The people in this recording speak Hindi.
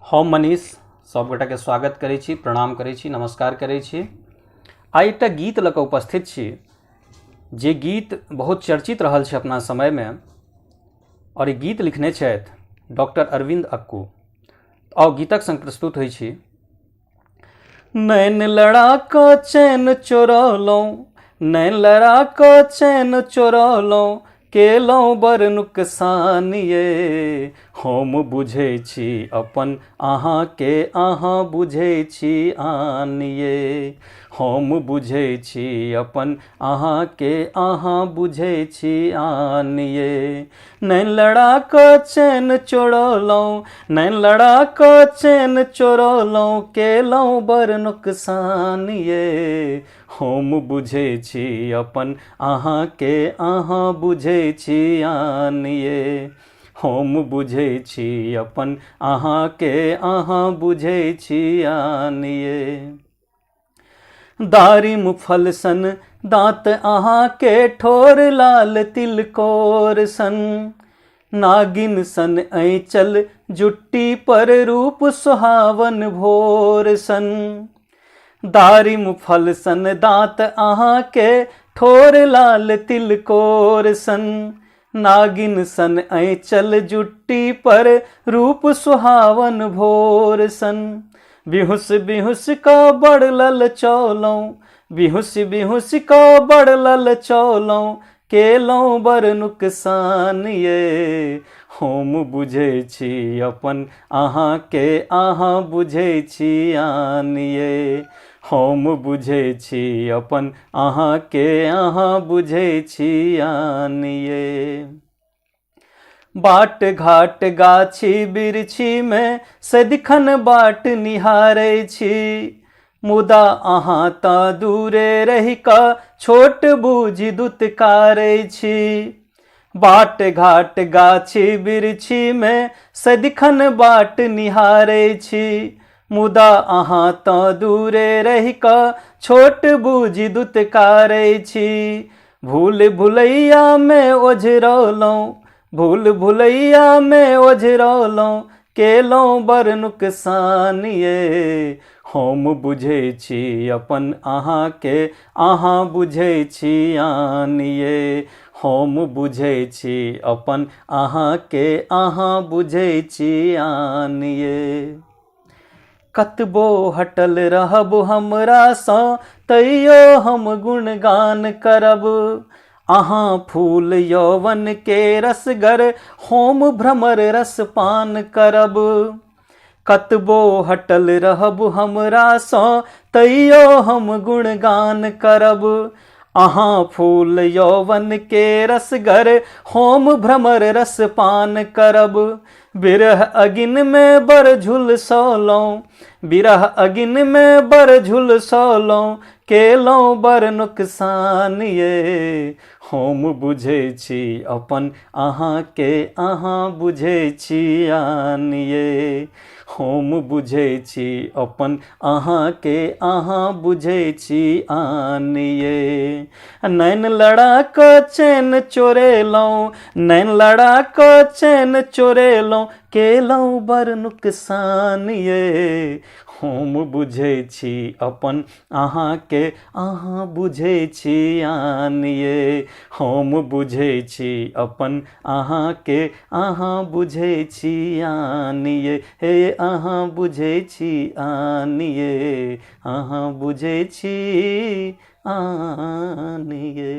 हम मनीष सब गोटा के स्वागत करै छी, प्रणाम करै छी, नमस्कार करै छी। आइ एकटा गीत लऽ कऽ उपस्थित छी जे गीत बहुत चर्चित रहल छै अपना समय में, और ई गीत लिखने छथि डॉक्टर अरविंद अक्कू। आओ गीतक संग प्रस्तुत होइ छी। नैन लड़ा कऽ चैन चोरौलहुँ, नैन लड़ा कऽ चैन चोरौलहुँ, केलहुँ बड़ नुकसान ये। हम बुझै छी अपन अहाँके, अहाँ बुझै छी आन ये। हम बुझै छी अपन अहाँके, अहाँ बुझै छी आन ये। नैन लड़ा कऽ चैन चोरौलहुँ, नैन लड़ा कऽ चैन चोरौलहुँ, केलहुँ बड़ नुकसान ये। हम बुझै छी अपन अहाँके, अहाँ बुझै छी आन ये। हम बुझै छी अपन अहाँके, अहाँ बुझै छी आन ये। दारिम फल सन दाँत अहाँके, ठोर लाल तिलकोर सन, नागिन सन ऐंचल जुट्टी पर, रूप सुहावन भोर सन। दारिम फल सन दाँत अहाँके, ठोर लाल तिलकोर सन, नागिन सन ऐंचल जुट्टी पर, रूप सुहावन भोर सन। बिहुस बिहुस कऽ बड़ ललचौलहुँ, बिहुस बिहुस कऽ बड़ ललचौलहुँ, केलहुँ बड़ नुकसान ये। हम बुझै छी अपन अहाँके, अहाँ बुझै छी आन ये। हम बुझै छी अपन अहाँके, अहाँ बुझै छी आन ये। बाट घाट गाछी बिरछी में सदिखन बाट निहारै छी, मुदा अहाँ तऽ दूरे रहि कऽ छोट बूझि दुत्कारै छी। बाट घाट गाछी बिरछी में सदिखन बाट निहारै छी, मुदा अहाँ तऽ दूरे रहि कऽ छोट बूझि दुत्कारै छी। भूल भुलैया में ओझरौलहुँ, भूल भुलैया में ओझरौलहुँ, केलहुँ बड़ नुकसान ये। हम बुझै छी अपन अहाँके, अहाँ बुझै छी आन ये। हम बुझै छी अपन अहाँके, अहाँ बुझै छी आन ये। कतबो हटल रहब हमरासँ, तैयो हम गुणगान करब, अहाँ फूल यौवन के रसगर, हम भ्रमर रस पान करब। कतबो हटल रहब हमरासँ, तैयो हम गुणगान करब, अहाँ फूल यौवन के रसगर, हम भ्रमर रस पान करब। बिरह अगिन में बड़ झुलसौलहुँ, बिरह अगिन में बड़ झुलसौलहुँ, केलहुँ बड़ नुकसान ये। हम बुझै छी अपन अहाँके, अहाँ बुझै छी आन ये। हम बुझै छी अपन अहाँके, अहाँ बुझै छी आन ये। नैन लड़ा कऽ चैन चोरेलहुँ, नैन लड़ा कऽ चैन चोरेलहुँ, केलहुँ बड़ नुकसान ये। हम बुझै छी अपन अहाँके, अहाँ बुझै छी आन ये। हम बुझै छी अपन अहाँके, अहाँ बुझै छी आन ये। हे अहाँ बुझै छी आन ये, अहाँ बुझै छी आन ये।